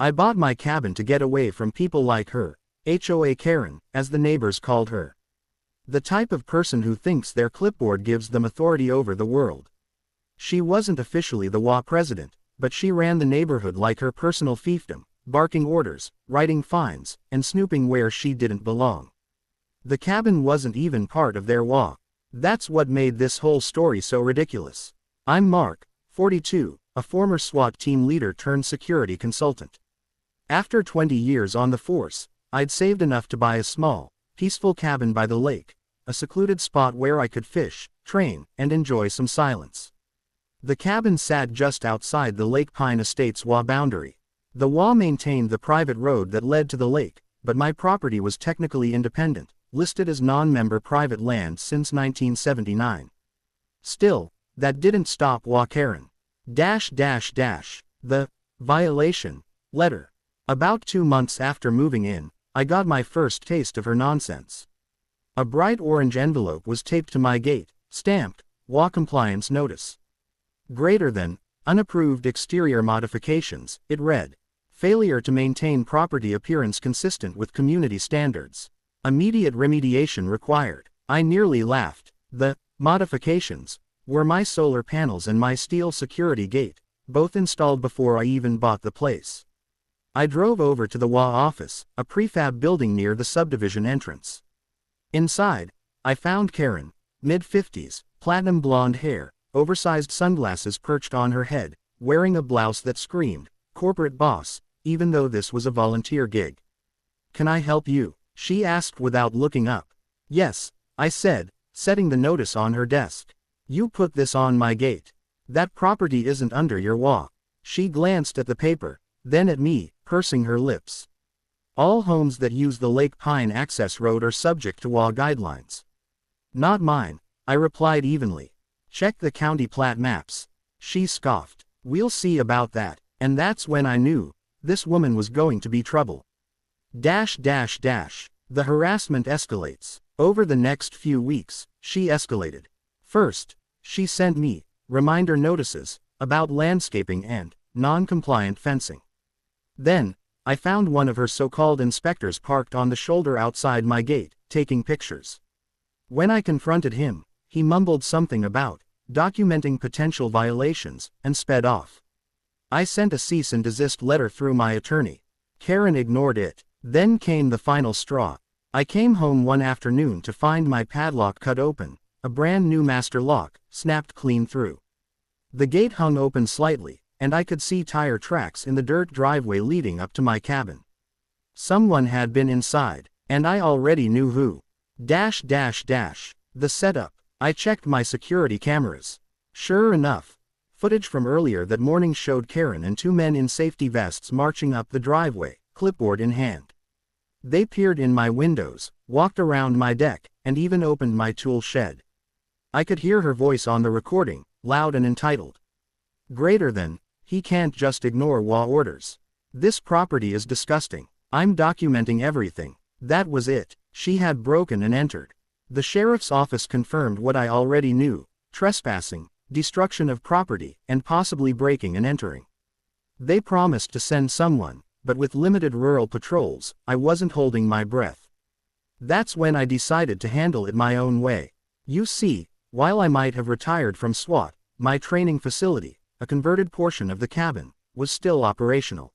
I bought my cabin to get away from people like her, HOA Karen, as the neighbors called her. The type of person who thinks their clipboard gives them authority over the world. She wasn't officially the HOA president, but she ran the neighborhood like her personal fiefdom, barking orders, writing fines, and snooping where she didn't belong. The cabin wasn't even part of their HOA. That's what made this whole story so ridiculous. I'm Mark, 42, a former SWAT team leader turned security consultant. After 20 years on the force, I'd saved enough to buy a small, peaceful cabin by the lake, a secluded spot where I could fish, train, and enjoy some silence. The cabin sat just outside the Lake Pine Estates HOA boundary. The HOA maintained the private road that led to the lake, but my property was technically independent, listed as non-member private land since 1979. Still, that didn't stop HOA Karen. The violation letter. About 2 months after moving in, I got my first taste of her nonsense. A bright orange envelope was taped to my gate, stamped, HOA compliance notice. Greater than, unapproved exterior modifications, it read. Failure to maintain property appearance consistent with community standards. Immediate remediation required. I nearly laughed. The modifications were my solar panels and my steel security gate, both installed before I even bought the place. I drove over to the HOA office, a prefab building near the subdivision entrance. Inside, I found Karen, mid-50s, platinum blonde hair, oversized sunglasses perched on her head, wearing a blouse that screamed, corporate boss, even though this was a volunteer gig. Can I help you? She asked without looking up. Yes, I said, setting the notice on her desk. You put this on my gate. That property isn't under your HOA. She glanced at the paper, then at me, pursing her lips. All homes that use the Lake Pine access road are subject to HOA guidelines. Not mine, I replied evenly. Check the county plat maps. She scoffed. We'll see about that, and that's when I knew, this woman was going to be trouble. The harassment escalates. Over the next few weeks, she escalated. First, she sent me reminder notices about landscaping and non-compliant fencing. Then, I found one of her so-called inspectors parked on the shoulder outside my gate, taking pictures. When I confronted him, he mumbled something about documenting potential violations and sped off. I sent a cease and desist letter through my attorney. Karen ignored it. Then came the final straw. I came home one afternoon to find my padlock cut open, a brand new master lock, snapped clean through. The gate hung open slightly, and I could see tire tracks in the dirt driveway leading up to my cabin. Someone had been inside, and I already knew who. The setup. I checked my security cameras. Sure enough, footage from earlier that morning showed Karen and 2 men in safety vests marching up the driveway, clipboard in hand. They peered in my windows, walked around my deck, and even opened my tool shed. I could hear her voice on the recording, loud and entitled. Greater than, he can't just ignore HOA orders. This property is disgusting. I'm documenting everything. That was it. She had broken and entered. The sheriff's office confirmed what I already knew: trespassing, destruction of property, and possibly breaking and entering. They promised to send someone, but with limited rural patrols, I wasn't holding my breath. That's when I decided to handle it my own way. You see, while I might have retired from SWAT, my training facility, a converted portion of the cabin, was still operational.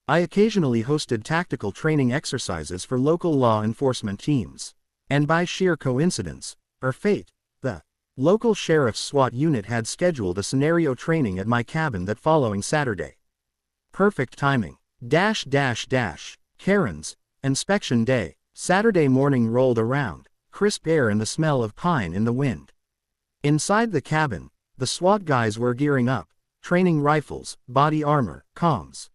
I occasionally hosted tactical training exercises for local law enforcement teams. And by sheer coincidence, or fate, the local sheriff's SWAT unit had scheduled a scenario training at my cabin that following Saturday. Perfect timing. Karen's inspection day. Saturday morning rolled around, crisp air and the smell of pine in the wind. Inside the cabin, the SWAT guys were gearing up, training rifles, body armor, comms.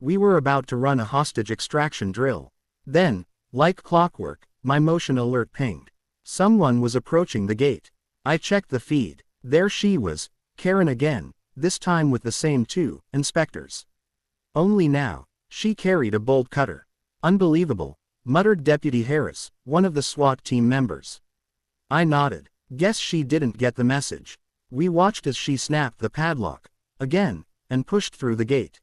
We were about to run a hostage extraction drill. Then, like clockwork, my motion alert pinged. Someone was approaching the gate. I checked the feed. There she was, Karen again, this time with the same 2 inspectors. Only now, she carried a bolt cutter. Unbelievable, muttered Deputy Harris, one of the SWAT team members. I nodded. Guess she didn't get the message. We watched as she snapped the padlock, again, and pushed through the gate.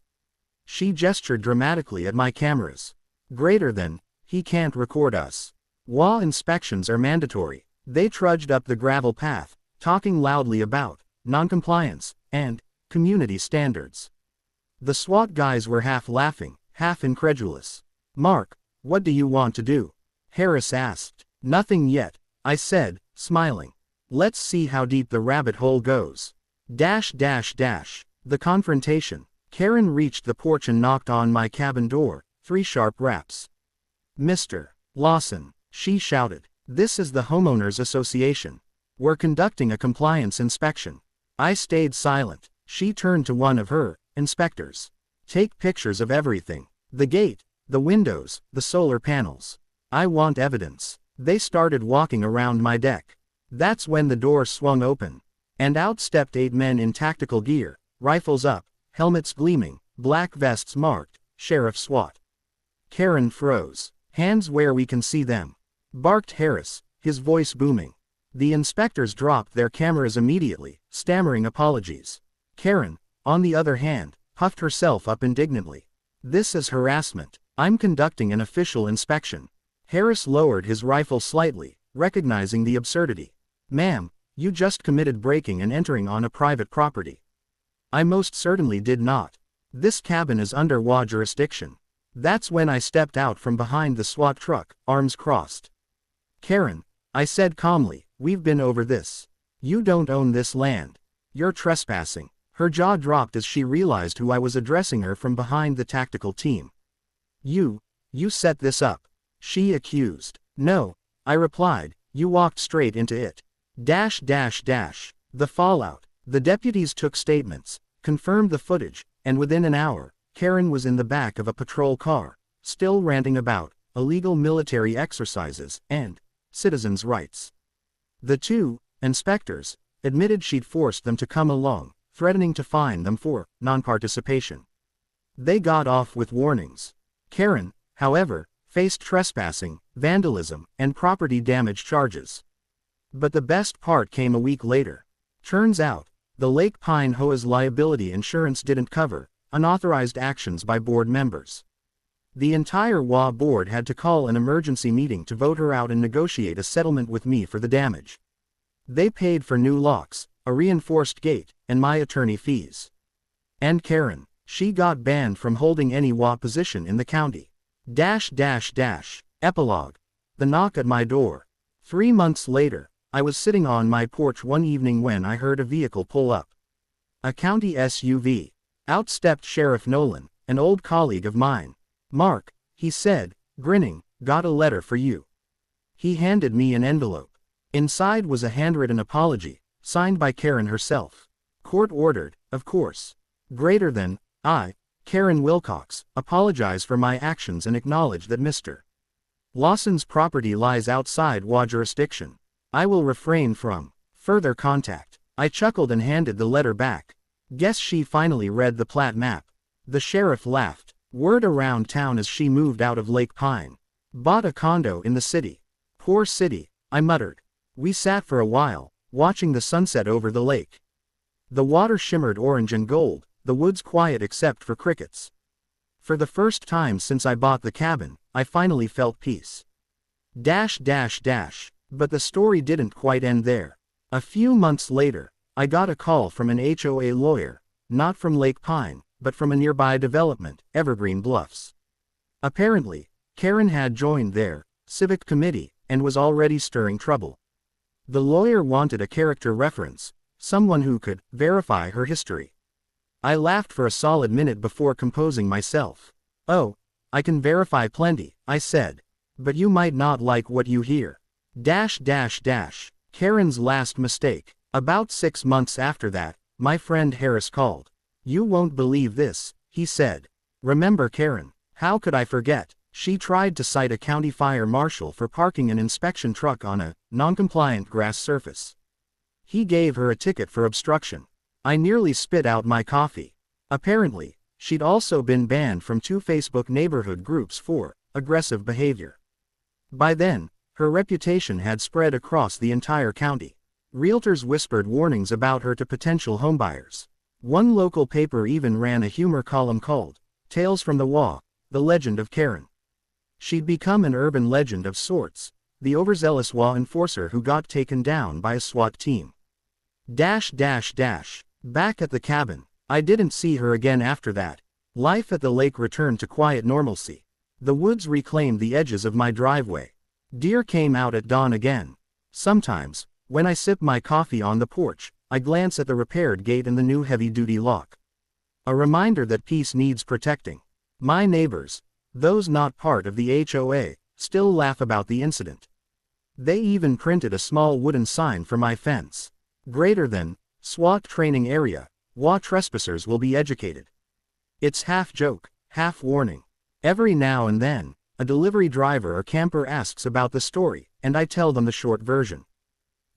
She gestured dramatically at my cameras. Greater than, he can't record us. HOA inspections are mandatory. They trudged up the gravel path, talking loudly about noncompliance and community standards. The SWAT guys were half laughing, half incredulous. Mark, what do you want to do? Harris asked. Nothing yet, I said, smiling. Let's see how deep the rabbit hole goes. The confrontation. Karen reached the porch and knocked on my cabin door, 3 sharp raps. Mr. Lawson, she shouted. This is the Homeowners Association. We're conducting a compliance inspection. I stayed silent. She turned to one of her inspectors. Take pictures of everything. The gate, the windows, the solar panels. I want evidence. They started walking around my deck. That's when the door swung open. And out stepped 8 men in tactical gear, rifles up, helmets gleaming, black vests marked, Sheriff SWAT. Karen froze. Hands where we can see them, barked Harris, his voice booming. The inspectors dropped their cameras immediately, stammering apologies. Karen, on the other hand, puffed herself up indignantly. This is harassment. I'm conducting an official inspection. Harris lowered his rifle slightly, recognizing the absurdity. Ma'am, you just committed breaking and entering on a private property. I most certainly did not. This cabin is under HOA jurisdiction. That's when I stepped out from behind the SWAT truck, arms crossed. Karen, I said calmly, we've been over this. You don't own this land. You're trespassing. Her jaw dropped as she realized who I was addressing her from behind the tactical team. You set this up. She accused. No, I replied, you walked straight into it. The fallout. The deputies took statements, confirmed the footage, and within an hour, Karen was in the back of a patrol car, still ranting about illegal military exercises and citizens' rights. The 2 inspectors admitted she'd forced them to come along, threatening to fine them for non-participation. They got off with warnings. Karen, however, faced trespassing, vandalism, and property damage charges. But the best part came a week later. Turns out, the Lake Pine HOA's liability insurance didn't cover unauthorized actions by board members. The entire HOA board had to call an emergency meeting to vote her out and negotiate a settlement with me for the damage. They paid for new locks, a reinforced gate, and my attorney fees. And Karen, she got banned from holding any HOA position in the county. Epilogue. The knock at my door. 3 months later, I was sitting on my porch one evening when I heard a vehicle pull up. A county SUV. Out stepped Sheriff Nolan, an old colleague of mine. Mark, he said, grinning, got a letter for you. He handed me an envelope. Inside was a handwritten apology, signed by Karen herself. Court ordered, of course. Greater than, I, Karen Wilcox, apologize for my actions and acknowledge that Mr. Lawson's property lies outside HOA jurisdiction. I will refrain from further contact. I chuckled and handed the letter back. Guess she finally read the plat map. The sheriff laughed. Word around town as she moved out of Lake Pine. Bought a condo in the city. Poor city, I muttered. We sat for a while, watching the sunset over the lake. The water shimmered orange and gold, the woods quiet except for crickets. For the first time since I bought the cabin, I finally felt peace. But the story didn't quite end there. A few months later, I got a call from an HOA lawyer, not from Lake Pine, but from a nearby development, Evergreen Bluffs. Apparently, Karen had joined their civic committee and was already stirring trouble. The lawyer wanted a character reference, someone who could verify her history. I laughed for a solid minute before composing myself. Oh, I can verify plenty, I said. But you might not like what you hear. Karen's last mistake. About 6 months after that, my friend Harris called. You won't believe this, he said. Remember Karen? How could I forget? She tried to cite a county fire marshal for parking an inspection truck on a non-compliant grass surface. He gave her a ticket for obstruction. I nearly spit out my coffee. Apparently, she'd also been banned from 2 Facebook neighborhood groups for aggressive behavior. By then, her reputation had spread across the entire county. Realtors whispered warnings about her to potential homebuyers. One local paper even ran a humor column called, Tales from the HOA, the legend of Karen. She'd become an urban legend of sorts, the overzealous HOA enforcer who got taken down by a SWAT team. Back at the cabin, I didn't see her again after that. Life at the lake returned to quiet normalcy. The woods reclaimed the edges of my driveway. Deer came out at dawn again. Sometimes, when I sip my coffee on the porch, I glance at the repaired gate and the new heavy-duty lock. A reminder that peace needs protecting. My neighbors, those not part of the HOA, still laugh about the incident. They even printed a small wooden sign for my fence. Greater than, SWAT training area, HOA trespassers will be educated. It's half joke, half warning. Every now and then, a delivery driver or camper asks about the story, and I tell them the short version.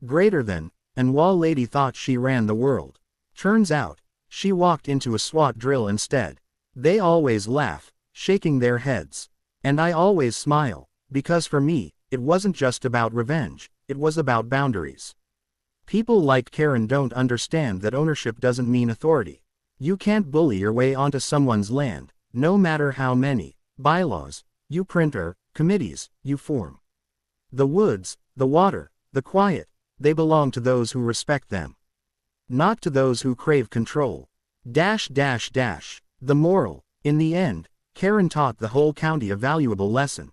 Greater than, and HOA lady thought she ran the world. Turns out, she walked into a SWAT drill instead. They always laugh, shaking their heads. And I always smile, because for me, it wasn't just about revenge, it was about boundaries. People like Karen don't understand that ownership doesn't mean authority. You can't bully your way onto someone's land, no matter how many bylaws you print or committees you form. The woods, the water, the quiet, they belong to those who respect them. Not to those who crave control. The moral, in the end, Karen taught the whole county a valuable lesson.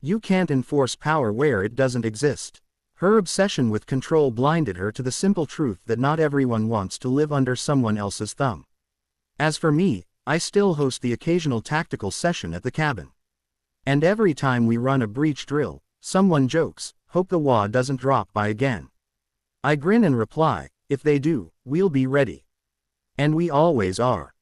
You can't enforce power where it doesn't exist. Her obsession with control blinded her to the simple truth that not everyone wants to live under someone else's thumb. As for me, I still host the occasional tactical session at the cabin. And every time we run a breach drill, someone jokes, "Hope the HOA doesn't drop by again." I grin and reply, "If they do, we'll be ready." And we always are.